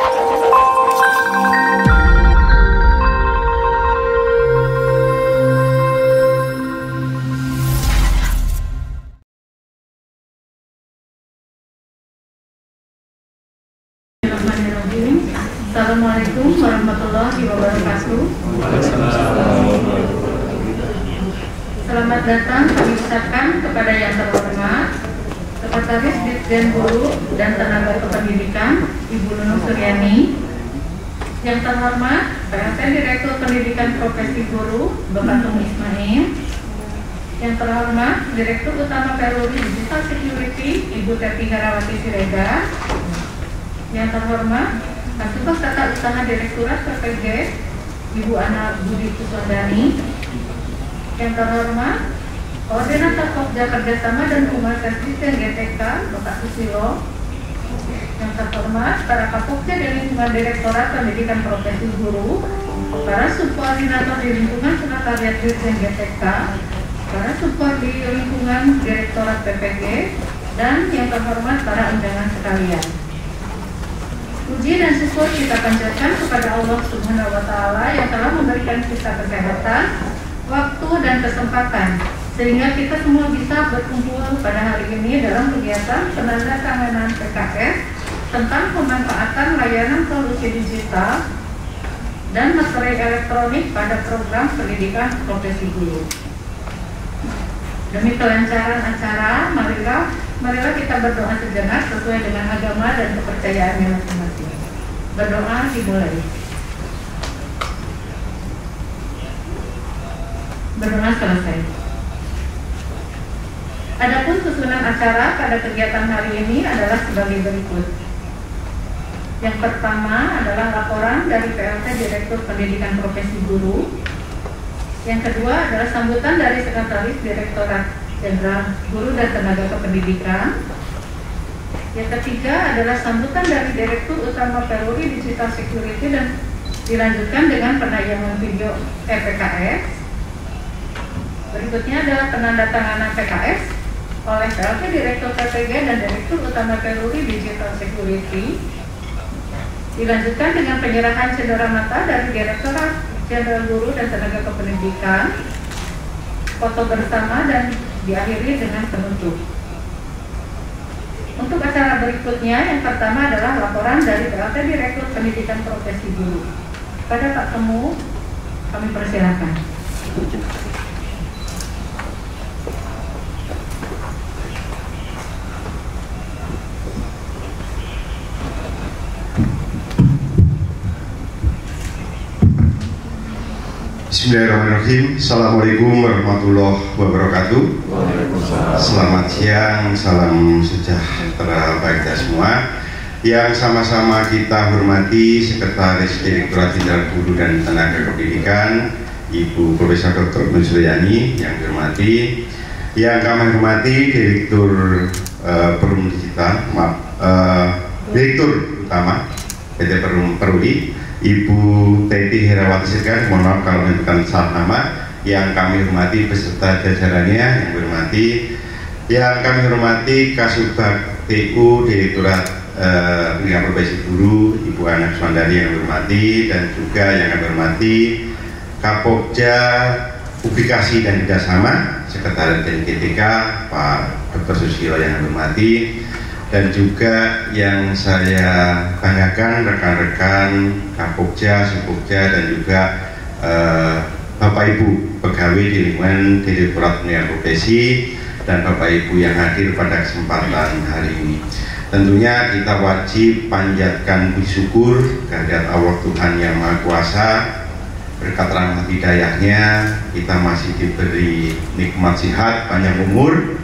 Assalamualaikum warahmatullahi wabarakatuh. Selamat datang kami ucapkan kepada yang terhormat Sekretaris Ditjen Guru dan Tenaga Kependidikan Ibu Nunung Suryani, yang terhormat PLT Direktur Pendidikan Profesi Guru Bapak Tung Ismail, yang terhormat Direktur Utama Peruri Digital Security Ibu Teti Herawati Siregar, yang terhormat Kasubag Tata Usaha Direktorat PPG Ibu Ana Budi Kuswandani, yang terhormat Koordinator Pokja Kerjasama dan Humas Asisten GTK Bapak Susilo, yang terhormat para Kapokja di lingkungan Direktorat Pendidikan Profesi Guru, para subkoordinator di lingkungan Sekretariat Dirjen GTK, para support di lingkungan Direktorat PPG, dan yang terhormat para undangan sekalian. Puji dan syukur kita panjatkan kepada Allah Subhanahu wa Ta'ala yang telah memberikan kita kesehatan, waktu, dan kesempatan sehingga kita semua bisa berkumpul pada hari ini dalam kegiatan penandatanganan PKS tentang pemanfaatan layanan solusi digital dan materai elektronik pada program pendidikan profesi guru. Demi kelancaran acara, marilah kita berdoa sejenak sesuai dengan agama dan kepercayaannya masing-masing. Berdoa dimulai. Berdoa selesai. Adapun susunan acara pada kegiatan hari ini adalah sebagai berikut. Yang pertama adalah laporan dari PLT Direktur Pendidikan Profesi Guru. Yang kedua adalah sambutan dari Sekretaris Direktorat Jenderal Guru dan Tenaga Kependidikan. Yang ketiga adalah sambutan dari Direktur Utama Peruri Digital Security dan dilanjutkan dengan penayangan video PKS. Berikutnya adalah penandatanganan PKS oleh PLT Direktur PPG dan Direktur Utama Peruri Digital Security. Dilanjutkan dengan penyerahan cenderamata dari Direktorat Jenderal Guru dan Tenaga Kependidikan, foto bersama, dan diakhiri dengan penutup. Untuk acara berikutnya, yang pertama adalah laporan dari PLT Direktur Pendidikan Profesi Guru. Pada Pak Temu, kami persilakan. Bismillahirrahmanirrahim. Assalamualaikum warahmatullahi wabarakatuh. Selamat siang, salam sejahtera bagi kita semua. Yang sama-sama kita hormati Sekretaris Direktorat Jenderal Guru dan Tenaga Kependidikan Ibu Profesor Dr. Nunung Suryani, yang dihormati. Yang kami hormati Direktur Perum Digital, Direktur Utama PT Perum Peruri Ibu Teti Herawati Siregar, mohon maaf kalau menyebutkan salah nama. Yang kami hormati beserta jajarannya yang hormati, yang kami hormati Kasubag TU Direktorat Pendidikan Profesi Guru Ibu Ana Kuswandani yang hormati, dan juga yang kami hormati Kapokja Publikasi dan Kerjasama Sekretariat GTK Pak Dr. Susilo yang hormati, dan juga yang saya banggakan rekan-rekan Kapokja, Subpokja, dan juga Bapak Ibu pegawai di lingkungan Direktorat Pendidikan Profesi dan Bapak Ibu yang hadir pada kesempatan hari ini. Tentunya kita wajib panjatkan puji syukur kehadirat Allah Tuhan Yang Maha Kuasa. Berkat rahmat hidayahnya kita masih diberi nikmat sehat, panjang umur,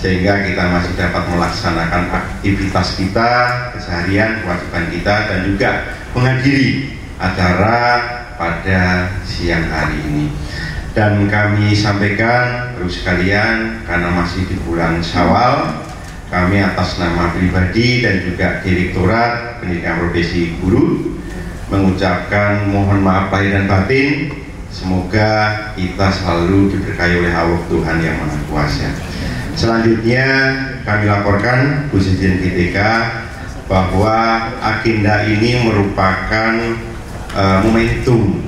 sehingga kita masih dapat melaksanakan aktivitas kita keseharian, kewajiban kita, dan juga menghadiri acara pada siang hari ini. Dan kami sampaikan terus sekalian, karena masih di bulan Syawal, kami atas nama pribadi dan juga Direktorat Pendidikan Profesi Guru mengucapkan mohon maaf lahir dan batin. Semoga kita selalu diberkahi oleh Allah Tuhan Yang Maha Kuasa. Selanjutnya kami laporkan Bu Dirjen GTK bahwa agenda ini merupakan momentum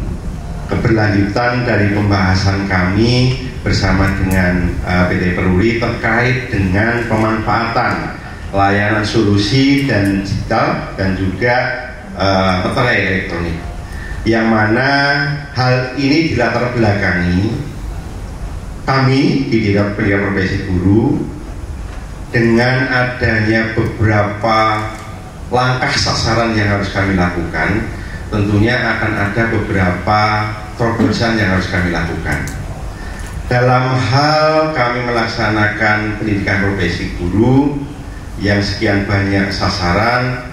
keberlanjutan dari pembahasan kami bersama dengan PT Peruri terkait dengan pemanfaatan layanan solusi dan digital dan juga materai elektronik, yang mana hal ini dilatar belakangi kami di Direktorat Pendidikan Profesi Guru dengan adanya beberapa langkah sasaran yang harus kami lakukan. Tentunya akan ada beberapa terobosan yang harus kami lakukan dalam hal kami melaksanakan pendidikan profesi guru yang sekian banyak sasaran.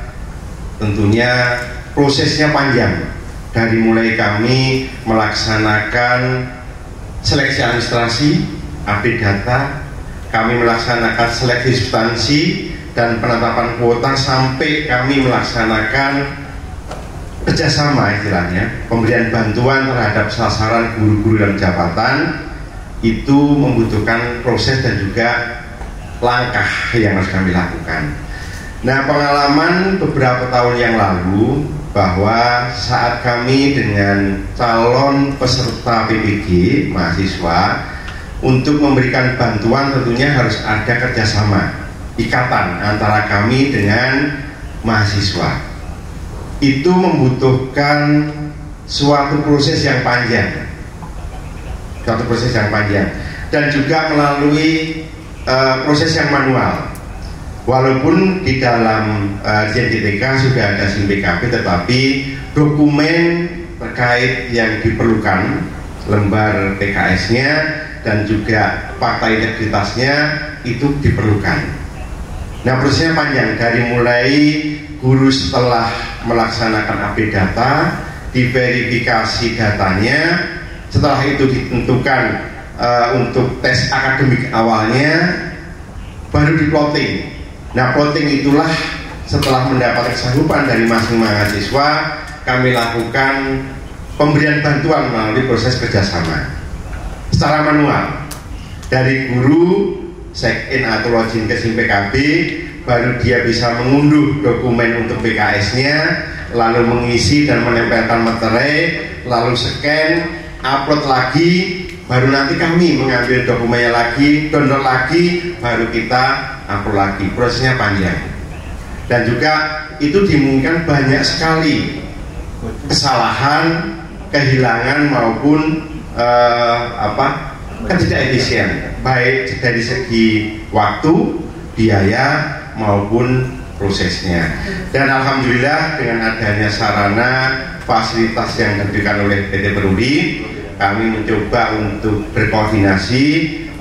Tentunya prosesnya panjang, dari mulai kami melaksanakan seleksi administrasi, update data, kami melaksanakan seleksi substansi dan penetapan kuota, sampai kami melaksanakan kerjasama, istilahnya pemberian bantuan terhadap sasaran guru-guru dan jabatan. Itu membutuhkan proses dan juga langkah yang harus kami lakukan. Nah, pengalaman beberapa tahun yang lalu bahwa saat kami dengan calon peserta PPG mahasiswa untuk memberikan bantuan, tentunya harus ada kerjasama, ikatan antara kami dengan mahasiswa. Itu membutuhkan suatu proses yang panjang, dan juga melalui proses yang manual. Walaupun di dalam JNTK sudah ada SIM PKB, tetapi dokumen terkait yang diperlukan, lembar PKS-nya dan juga fakta integritasnya itu diperlukan. Nah, prosesnya panjang, dari mulai guru setelah melaksanakan update data, diverifikasi datanya, setelah itu ditentukan untuk tes akademik awalnya, baru di plotting. Nah, plotting itulah setelah mendapat kesanggupan dari masing-masing mahasiswa, kami lakukan pemberian bantuan melalui proses kerjasama secara manual. Dari guru check-in atau login ke SIM PKB, baru dia bisa mengunduh dokumen untuk PKS-nya, lalu mengisi dan menempelkan materai, lalu scan, upload lagi, baru nanti kami mengambil dokumennya lagi, download lagi, baru kita upload lagi. Prosesnya panjang, dan juga itu dimungkinkan banyak sekali kesalahan, kehilangan maupun ketidakefisien, baik dari segi waktu, biaya maupun prosesnya. Dan alhamdulillah dengan adanya sarana fasilitas yang diberikan oleh PT Peruri, kami mencoba untuk berkoordinasi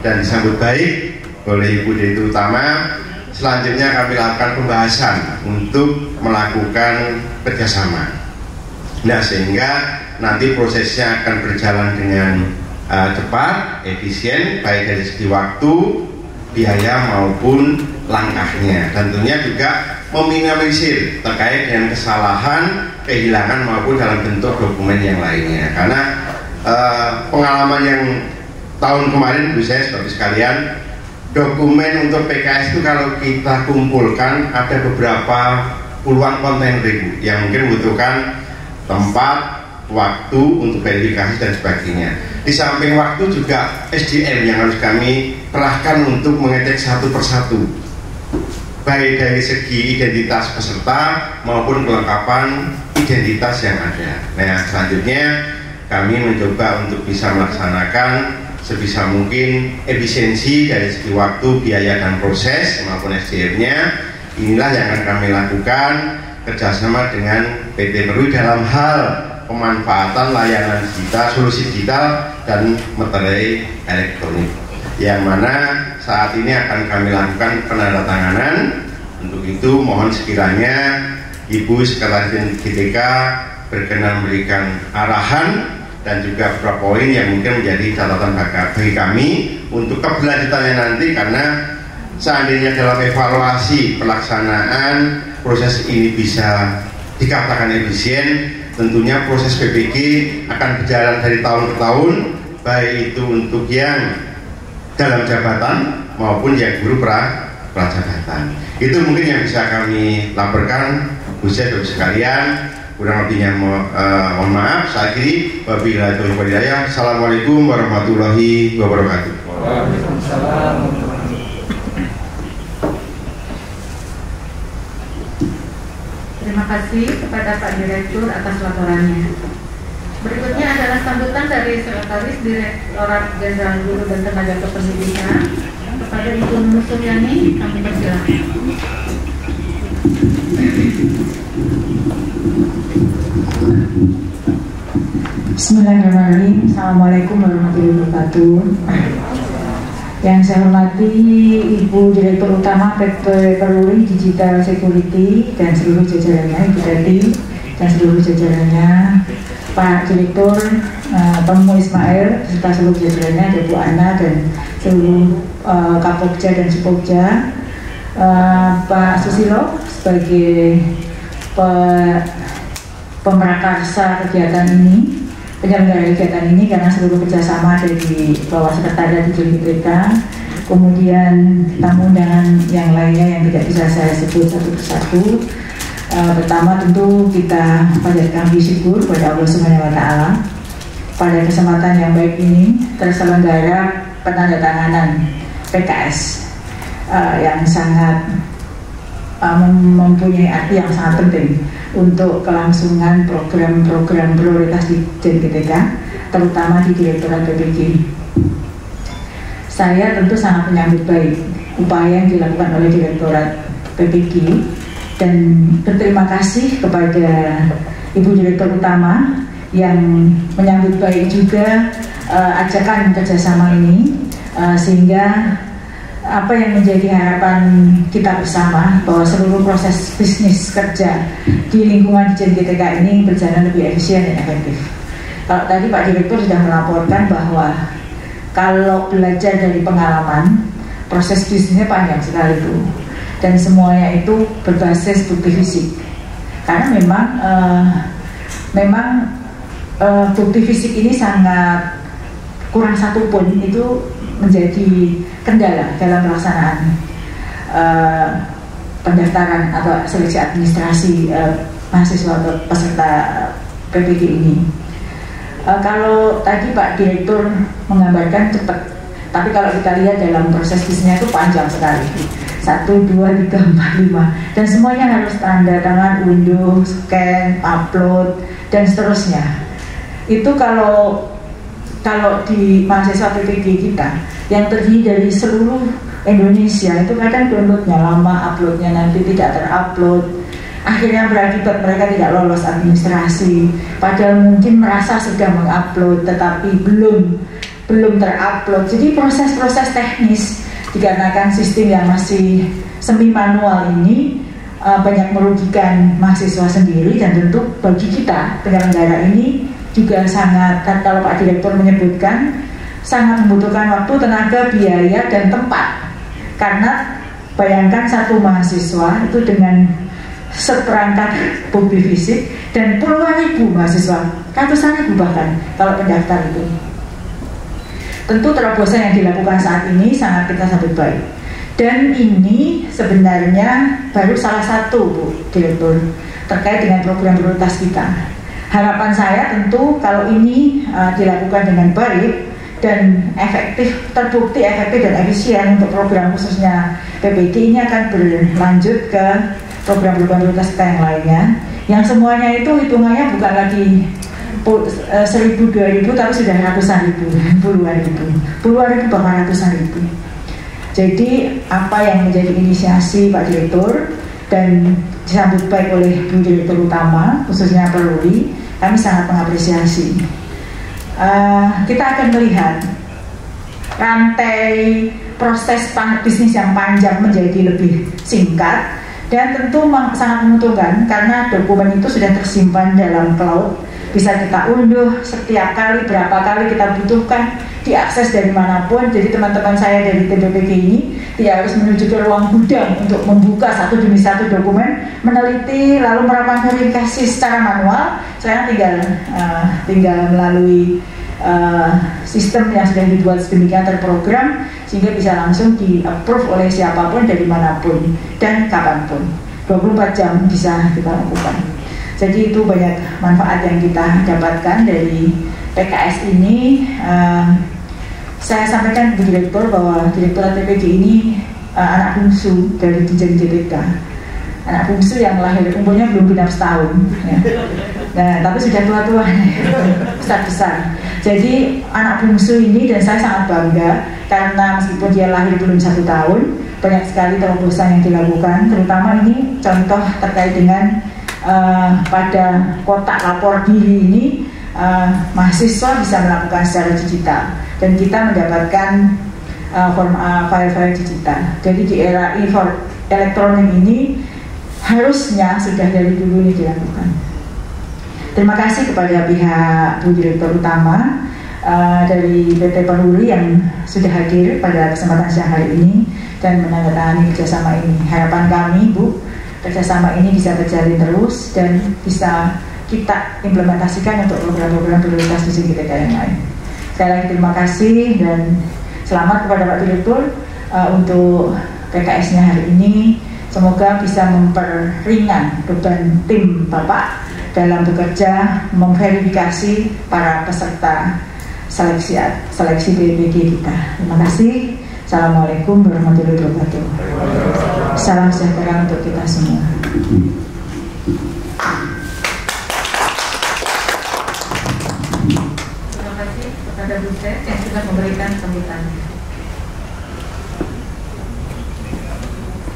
dan disambut baik oleh Ibu Direktur Utama. Selanjutnya kami lakukan pembahasan untuk melakukan kerjasama. Nah, sehingga nanti prosesnya akan berjalan dengan cepat, efisien, baik dari segi waktu, biaya maupun langkahnya. Dan tentunya juga meminimalisir terkait dengan kesalahan, kehilangan maupun dalam bentuk dokumen yang lainnya. Karena pengalaman yang tahun kemarin, Bu saya seperti sekalian, dokumen untuk PKS itu kalau kita kumpulkan ada beberapa puluhan konten ribu yang mungkin membutuhkan tempat, waktu untuk verifikasi dan sebagainya. Di samping waktu juga SDM yang harus kami kerahkan untuk mengecek satu persatu, baik dari segi identitas peserta maupun kelengkapan identitas yang ada. Nah, selanjutnya kami mencoba untuk bisa melaksanakan sebisa mungkin efisiensi dari segi waktu, biaya dan proses maupun SDM-nya. Inilah yang akan kami lakukan kerjasama dengan PT Peruri dalam hal pemanfaatan layanan digital, solusi digital dan materai elektronik, yang mana saat ini akan kami lakukan penandatanganan. Untuk itu mohon sekiranya Ibu Sekretaris GTK berkenan memberikan arahan dan juga beberapa poin yang mungkin menjadi catatan bagi kami untuk keberlanjutannya nanti, karena seandainya dalam evaluasi pelaksanaan proses ini bisa dikatakan efisien, tentunya proses PPG akan berjalan dari tahun ke tahun, baik itu untuk yang dalam jabatan maupun yang guru Prajagatan. Itu mungkin yang bisa kami laporkan, khususnya Bapak sekalian. Kurang lebihnya mohon maaf. Saya akhiri, wabillahi taufiq wal hidayah. Assalamualaikum warahmatullahi wabarakatuh. Waalaikumsalam. Terima kasih kepada Pak Direktur atas laporannya. Berikutnya adalah sambutan dari Sekretaris Direktorat Jenderal Guru dan Tenaga Kependidikan kepada Ibu Nur Suryani. Kami persilakan. Bismillahirrahmanirrahim. Assalamualaikum warahmatullahi wabarakatuh. Yang saya hormati Ibu Direktur Utama PT Peruri Digital Security dan seluruh jajarannya, Ibu Teti dan seluruh jajarannya, Pak Direktur Pemu Ismail serta seluruh jajarannya, ada Bu Ana dan seluruh Kapokja dan Supokja, Pak Susilo sebagai pemrakarsa kegiatan ini, penyelenggara kegiatan ini, karena seluruh kerjasama ada di bawah sekretariat di JLPK. Kemudian tamu undangan yang lainnya yang tidak bisa saya sebut satu persatu. Pertama tentu kita panjatkan syukur kepada Allah Subhanahu wa Ta'ala pada kesempatan yang baik ini terselenggara penandatanganan PKS yang sangat mempunyai arti yang sangat penting untuk kelangsungan program-program prioritas di JNPTK, terutama di Direktorat PPG. Saya tentu sangat menyambut baik upaya yang dilakukan oleh Direktorat PPG dan berterima kasih kepada Ibu Direktur Utama yang menyambut baik juga ajakan kerjasama ini, sehingga apa yang menjadi harapan kita bersama bahwa seluruh proses bisnis kerja di lingkungan di JNPTK ini berjalan lebih efisien dan efektif. Kalau tadi Pak Direktur sudah melaporkan bahwa kalau belajar dari pengalaman, proses bisnisnya panjang sekali Bu, dan semuanya itu berbasis bukti fisik. Karena memang bukti fisik ini sangat kurang satu pun itu menjadi kendala dalam pelaksanaan pendaftaran atau seleksi administrasi mahasiswa atau peserta PPG ini. Kalau tadi Pak Direktur menggambarkan cepat, tapi kalau kita lihat dalam proses bisnisnya itu panjang sekali, 1, 2, 3, 4, 5, dan semuanya harus tanda tangan, unduh, scan, upload, dan seterusnya. Itu kalau di mahasiswa PPG kita yang terdiri dari seluruh Indonesia, itu kadang downloadnya lama, uploadnya nanti tidak terupload, akhirnya berakibat mereka tidak lolos administrasi, padahal mungkin merasa sudah mengupload tetapi belum terupload. Jadi proses-proses teknis dikarenakan sistem yang masih semi manual ini banyak merugikan mahasiswa sendiri, dan tentu bagi kita penyelenggara ini juga sangat, kalau Pak Direktur menyebutkan, sangat membutuhkan waktu, tenaga, biaya, dan tempat. Karena bayangkan satu mahasiswa itu dengan seperangkat bukti fisik dan puluhan ribu mahasiswa, ratusan ribu bahkan kalau pendaftar itu. Tentu terobosan yang dilakukan saat ini sangat kita sambut baik. Dan ini sebenarnya baru salah satu Bu Direktur terkait dengan program prioritas kita. Harapan saya tentu kalau ini dilakukan dengan baik dan efektif, terbukti efektif dan efisien untuk program khususnya PPG ini akan berlanjut ke program-program prioritas kita yang lainnya, yang semuanya itu hitungannya bukan lagi 1.000, 2.000, tapi sudah ratusan ribu, puluhan ribu bahkan ratusan ribu. Jadi apa yang menjadi inisiasi Pak Direktur dan disambut baik oleh Bu Direktur Utama khususnya Peruri, kami sangat mengapresiasi. Kita akan melihat rantai proses bisnis yang panjang menjadi lebih singkat, dan tentu sangat menguntungkan karena dokumen itu sudah tersimpan dalam cloud, bisa kita unduh setiap kali, berapa kali kita butuhkan, diakses dari manapun. Jadi teman-teman saya dari TPPG ini tidak harus menuju ke ruang gudang untuk membuka satu demi satu dokumen, meneliti lalu melakukan verifikasi secara manual. Sekarang tinggal melalui sistem yang sudah dibuat sedemikian terprogram sehingga bisa langsung di-approve oleh siapapun dari manapun dan kapanpun. 24 jam bisa kita lakukan. Jadi itu banyak manfaat yang kita dapatkan dari PKS ini. Saya sampaikan ke Direktur bahwa Direktorat PPD ini anak bungsu dari Dijen JPK, anak bungsu yang lahir umurnya belum genap setahun ya. Nah, tapi sudah tua-tua besar-besar. Jadi anak bungsu ini, dan saya sangat bangga karena meskipun dia lahir belum 1 tahun, banyak sekali terobosan yang dilakukan, terutama ini contoh terkait dengan pada kotak lapor diri ini, mahasiswa bisa melakukan secara digital dan kita mendapatkan file-file digital. Jadi di era elektronik ini harusnya sudah dari dulu ini dilakukan. Terima kasih kepada pihak Bu Direktur Utama dari PT Peruri yang sudah hadir pada kesempatan siang hari ini dan menandatangani kerjasama ini. Harapan kami, Bu, kerjasama ini bisa berjalan terus dan bisa kita implementasikan untuk program-program prioritas di GTK yang lain. Sekali lagi terima kasih dan selamat kepada Pak Direktur untuk PKS-nya hari ini. Semoga bisa memperingan beban tim Bapak dalam bekerja memverifikasi para peserta seleksi PPG kita. Terima kasih. Assalamualaikum warahmatullahi wabarakatuh. Salam sejahtera untuk kita semua. Terima kasih kepada Bu Set yang sudah memberikan sambutan.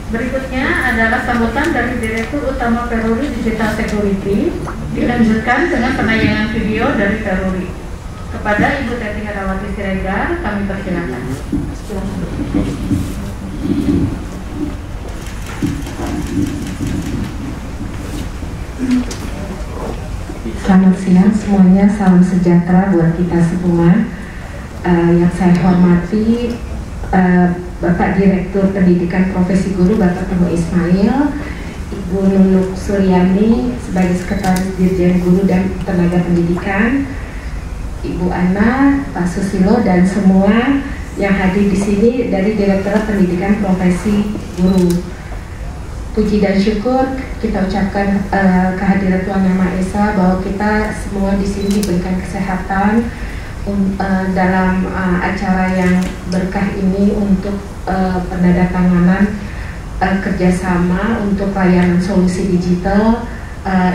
Berikutnya adalah sambutan dari Direktur Utama Peruri Digital Security, dilanjutkan dengan penayangan video dari Peruri. Kepada Ibu Teti Herawati Siregar, kami persilakan. Selamat siang semuanya, salam sejahtera buat kita semua. Yang saya hormati Bapak Direktur Pendidikan Profesi Guru Bapak Teguh Ismail, Ibu Nunuk Suryani sebagai Sekretaris Dirjen Guru dan Tenaga Pendidikan, Ibu Ana, Pak Susilo, dan semua yang hadir di sini dari Direktorat Pendidikan Profesi Guru. Puji dan syukur kita ucapkan kehadiran Tuhan Yang Maha Esa bahwa kita semua di sini diberikan kesehatan dalam acara yang berkah ini untuk penandatanganan kerjasama untuk layanan solusi digital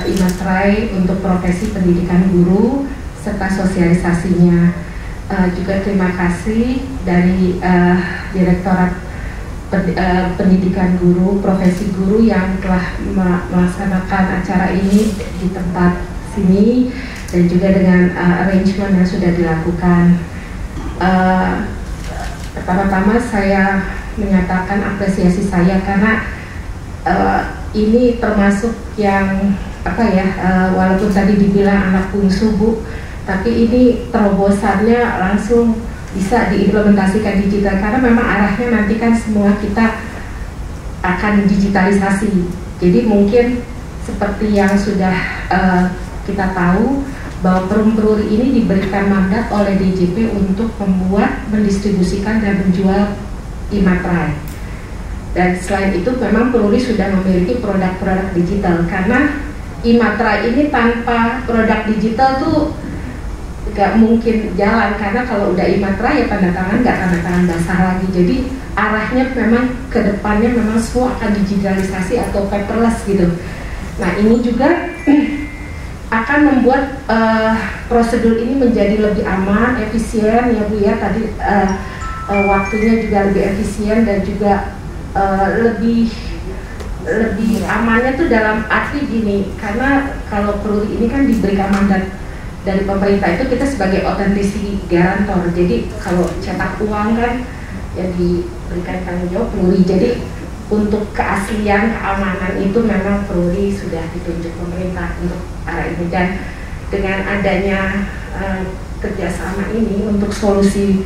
iMaterai untuk profesi pendidikan guru serta sosialisasinya. Juga terima kasih dari Direktorat Pendidikan Guru, Profesi Guru yang telah melaksanakan acara ini di tempat sini dan juga dengan arrangement yang sudah dilakukan. Pertama-tama saya menyatakan apresiasi saya karena ini termasuk yang walaupun tadi dibilang anak bungsu Bu, tapi ini terobosannya langsung bisa diimplementasikan digital karena memang arahnya nanti kan semua kita akan digitalisasi. Jadi mungkin seperti yang sudah kita tahu bahwa Peruri ini diberikan mandat oleh DJP untuk membuat, mendistribusikan dan menjual iMaterai. Dan selain itu memang Peruri sudah memiliki produk-produk digital karena iMaterai ini tanpa produk digital tuh nggak mungkin jalan, karena kalau udah iMaterai ya tanda tangan, nggak tanda tangan basah lagi. Jadi arahnya memang ke depannya memang semua akan digitalisasi atau paperless gitu. Nah ini juga akan membuat prosedur ini menjadi lebih aman, efisien ya Bu ya, tadi waktunya juga lebih efisien dan juga lebih amannya tuh dalam arti gini, karena kalau Peruri ini kan diberikan mandat dari pemerintah itu kita sebagai authenticity guarantor. Jadi kalau cetak uang kan ya diberikan tanggung jawab Peruri. Jadi untuk keaslian, keamanan itu memang Peruri sudah ditunjuk pemerintah untuk arah ini. Dan dengan adanya kerjasama ini untuk solusi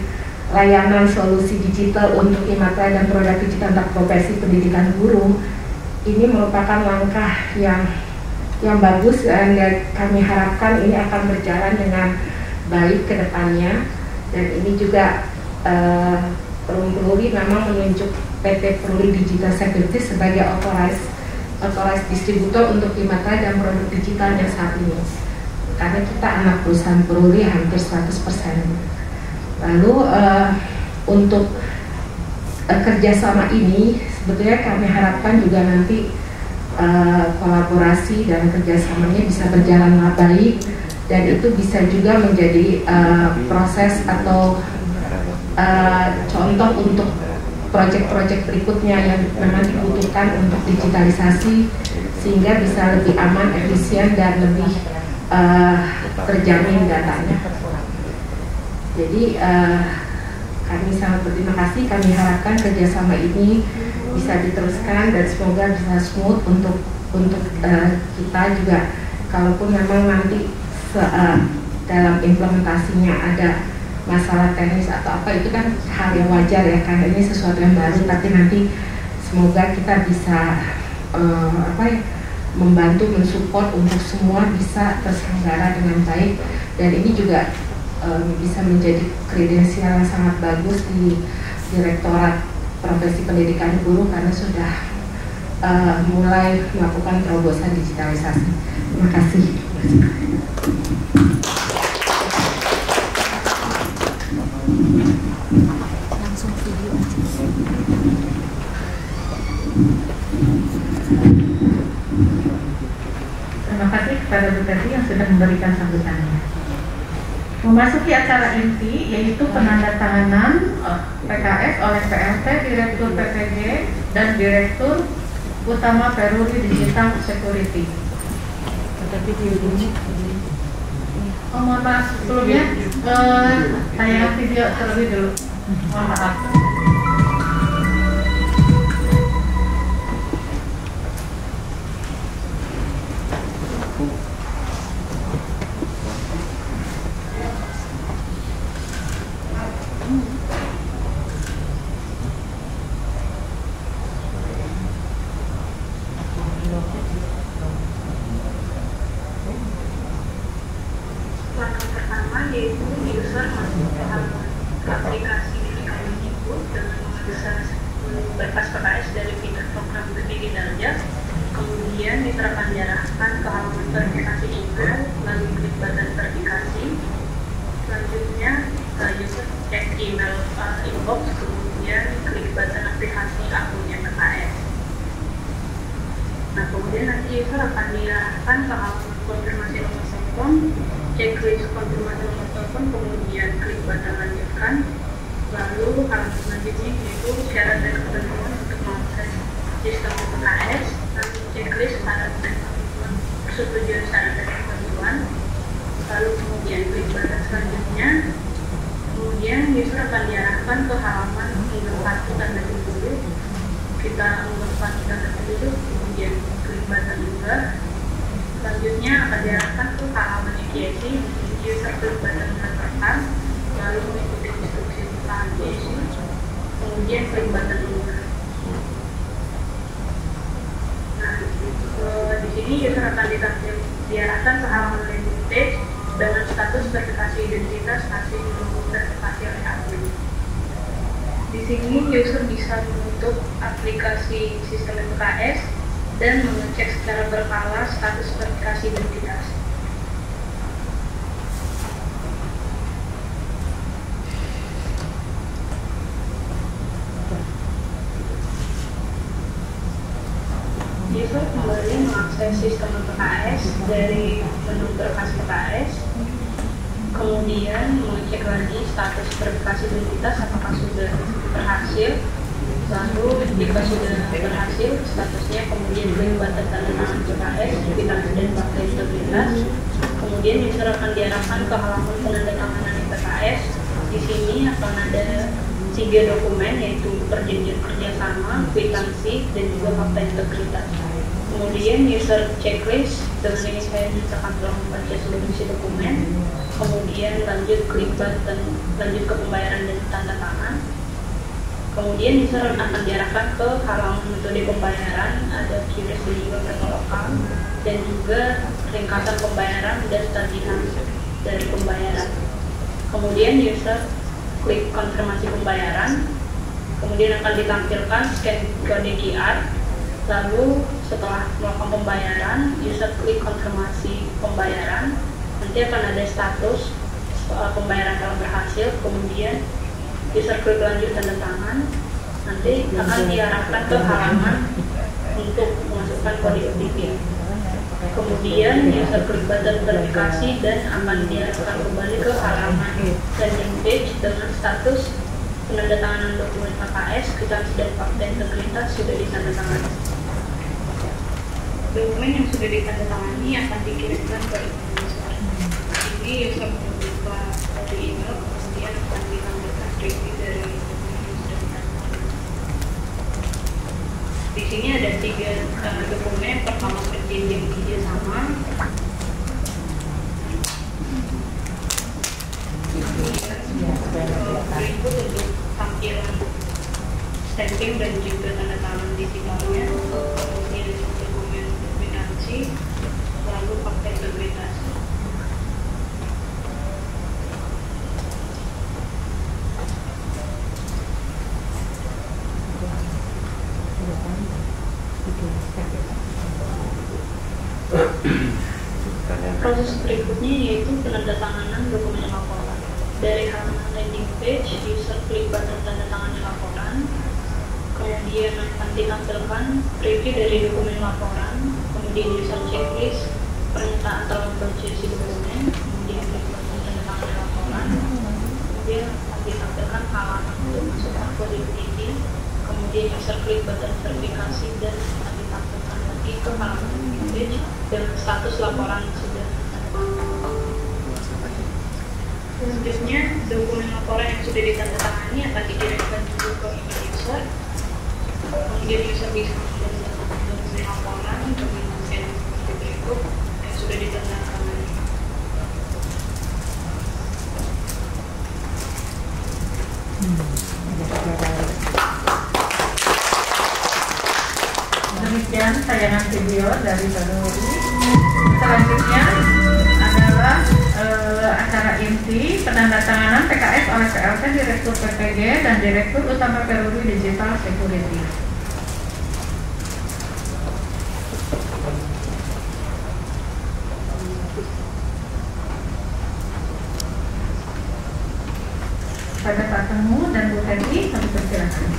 layanan, solusi digital untuk iMaterai dan produk digital untuk profesi pendidikan guru, ini merupakan langkah yang bagus dan kami harapkan ini akan berjalan dengan baik ke depannya. Dan ini juga Peruri memang menunjuk PT Peruri Digital Security sebagai authorized distributor untuk Imatra dan produk digitalnya saat ini. Karena kita anak perusahaan Peruri hampir 100%. Lalu untuk kerjasama ini sebetulnya kami harapkan juga nanti kolaborasi dan kerjasamanya bisa berjalan baik, dan itu bisa juga menjadi proses atau contoh untuk proyek-proyek berikutnya yang memang dibutuhkan untuk digitalisasi sehingga bisa lebih aman, efisien, dan lebih terjamin datanya. Jadi kami sangat berterima kasih, kami harapkan kerjasama ini bisa diteruskan dan semoga bisa smooth untuk kita juga, kalaupun memang nanti dalam implementasinya ada masalah teknis atau apa, itu kan hal yang wajar ya, karena ini sesuatu yang baru, tapi nanti semoga kita bisa membantu mensupport untuk semua bisa terselenggara dengan baik, dan ini juga bisa menjadi kredensial yang sangat bagus di Direktorat Profesi Pendidikan Guru karena sudah mulai melakukan terobosan digitalisasi. Terima kasih. Langsung video aja. Terima kasih kepada Bu Teti yang sudah memberikan sambutannya. Memasuki acara inti, yaitu penandatanganan PKS oleh PLT, Direktur PPG, dan Direktur Utama Peruri Digital Security. Oh, mohon maaf, sebelumnya tayangan video terlebih dulu. Mohon maaf. Langkah pertama yaitu user masuk ke halaman aplikasi Kemendikbud dengan mengakses berkas PKS dari fitur program digitalnya. Kemudian diterapkan diarahkan ke halaman verifikasi email, lalu klik button verifikasi. Selanjutnya user cek email inbox, kemudian klik button aplikasi akunnya PKS. Nah, kemudian nanti user akan diarahkan ke halaman konfirmasi nomor telepon, checklist konfirmasi nomor telepon, kemudian klik button lanjutkan. Lalu halaman selanjutnya yaitu syarat dan ketentuan untuk mengakses sistem PKS, lalu checklist syarat dan ketentuan persetujuan syarat dan ketentuan. Lalu kemudian klik button selanjutnya. Kemudian user akan diarahkan ke halaman unggah kartu tanda penduduk. Kita unggah kartu tanda penduduk, kemudian klik button unggah. Selanjutnya akan diarahkan ke halaman EKYC, user klik button menambahkan, lalu mengikuti instruksi tentang EKYC, kemudian klik button unggah. Nah, di sini user akan diarahkan ke halaman landing page dengan status verifikasi identitas hasil verifikasi oleh admin. Di sini user bisa menutup aplikasi sistem PKS dan mengecek secara berkala status verifikasi identitas. User kembali mengakses sistem PKS dari menu berkas PKS, kemudian mengecek lagi status verifikasi identitas apakah sudah berhasil. Lalu jika sudah berhasil statusnya, kemudian klik button tanda tangan PKS, kuitansi dan fakta integritas. Kemudian user akan diarahkan ke halaman penandatanganan PKS. Di sini akan ada 3 dokumen, yaitu perjanjian kerjasama, kuitansi, dan juga fakta integritas. Kemudian user checklist, dengan ini saya akan telah membaca seluruh isi dokumen. Kemudian lanjut klik button lanjut ke pembayaran dan tanda tangan. Kemudian user akan diarahkan ke halaman metode pembayaran, ada QRIS dan juga lokal, dan juga ringkasan pembayaran dan tagihan. dari pembayaran. Kemudian user klik konfirmasi pembayaran, kemudian akan ditampilkan scan kode QR. Lalu setelah melakukan pembayaran, user klik konfirmasi pembayaran, nanti akan ada status pembayaran telah berhasil, kemudian user klik lanjut tanda tangan, nanti akan diarahkan ke halaman untuk memasukkan kode OTP. Kemudian user klik button verifikasi dan akan diarahkan kembali ke halaman landing page dengan status penandatanganan dokumen KKS, kwitansi dan fakta integritas sudah ditandatangani. Dokumen yang sudah ditandatangani akan dikirimkan ke user. Ini user membuka dari email, kemudian akan ditampilkan preview dari dokumen yang sudah ditandatangani. Di sini ada 3 dokumen. Pertama perjanjian kerjasama, berikut untuk tampilan stamping dan juga tanda tangan digitalnya, kemudian dokumen kwitansi, lalu fakta integritas. Proses berikutnya yaitu penandatanganan dokumen laporan. Dari halaman landing page, user klik button tanda tangan laporan, kemudian akan ditampilkan preview dari dokumen laporan, kemudian user checklist pernyataan telah membaca isi dokumen, kemudian klik button tanda tangan laporan, kemudian akan ditampilkan halaman untuk masukkan kode OTP, kemudian user klik button verifikasi dan akan ditampilkan lagi ke halaman landing page dengan status laporan sudah. Selanjutnya, dokumen laporan yang sudah ditandatangani akan dikirimkan juga ke email user. Kemudian user bisa menandatangani dokumen laporan dengan scan seperti berikut yang sudah ditandatangani. Demikian tayangan video dari Pak Nuri. Selanjutnya adalah acara inti penandatanganan PKS oleh PLT Direktur PPG dan Direktur Utama Peruri Digital Security. Pada Pak Temu dan Bu Teti, kami persilakan.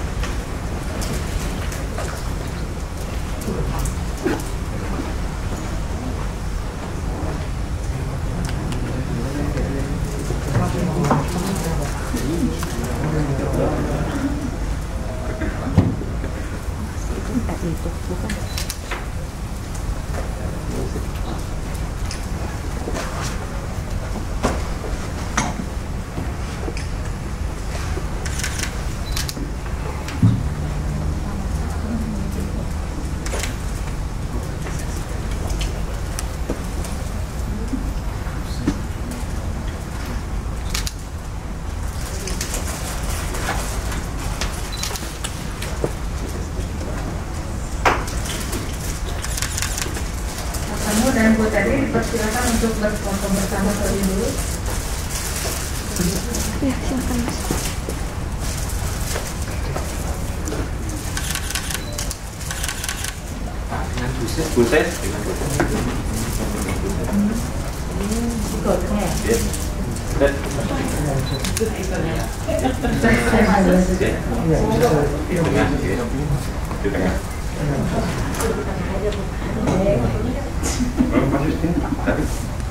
Dan Bu tadi dipersilakan untuk berfoto bersama terlebih dulu. Ya, silakan Mas. Dengan buset dengan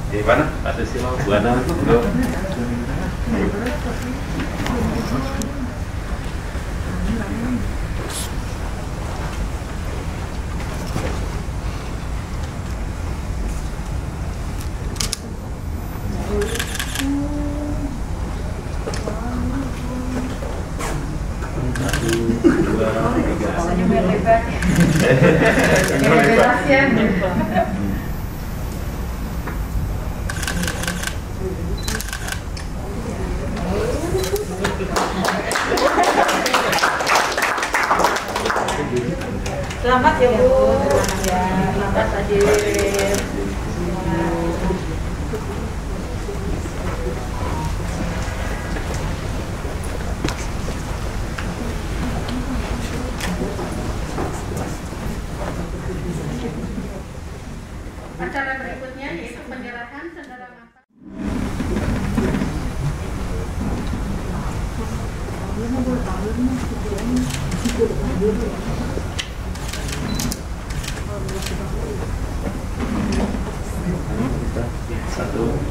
di mana? Ada silau buana itu belum. Selamat ya Bu. Ya, selamat hadir. Satu,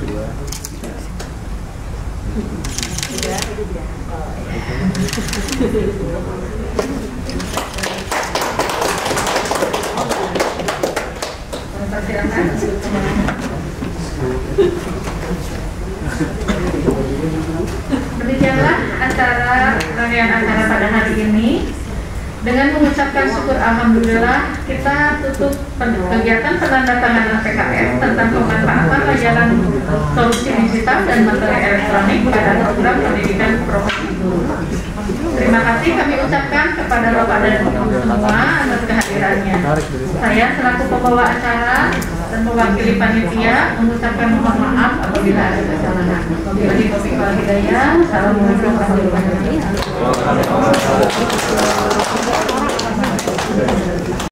dua, tiga. Demikianlah rangkaian acara pada hari ini. Dengan mengucapkan syukur alhamdulillah, kita tutup kegiatan penandatanganan PKS tentang pemanfaatan layanan solusi digital dan materi elektronik pada program pendidikan profesi guru. Terima kasih kami ucapkan kepada Bapak dan Ibu semua atas kehadirannya. Saya selaku pembawa acara dan mewakili panitia mengucapkan mohon maaf apabila ada kesalahan. Wabillahi taufiq wal hidayah. Assalamualaikum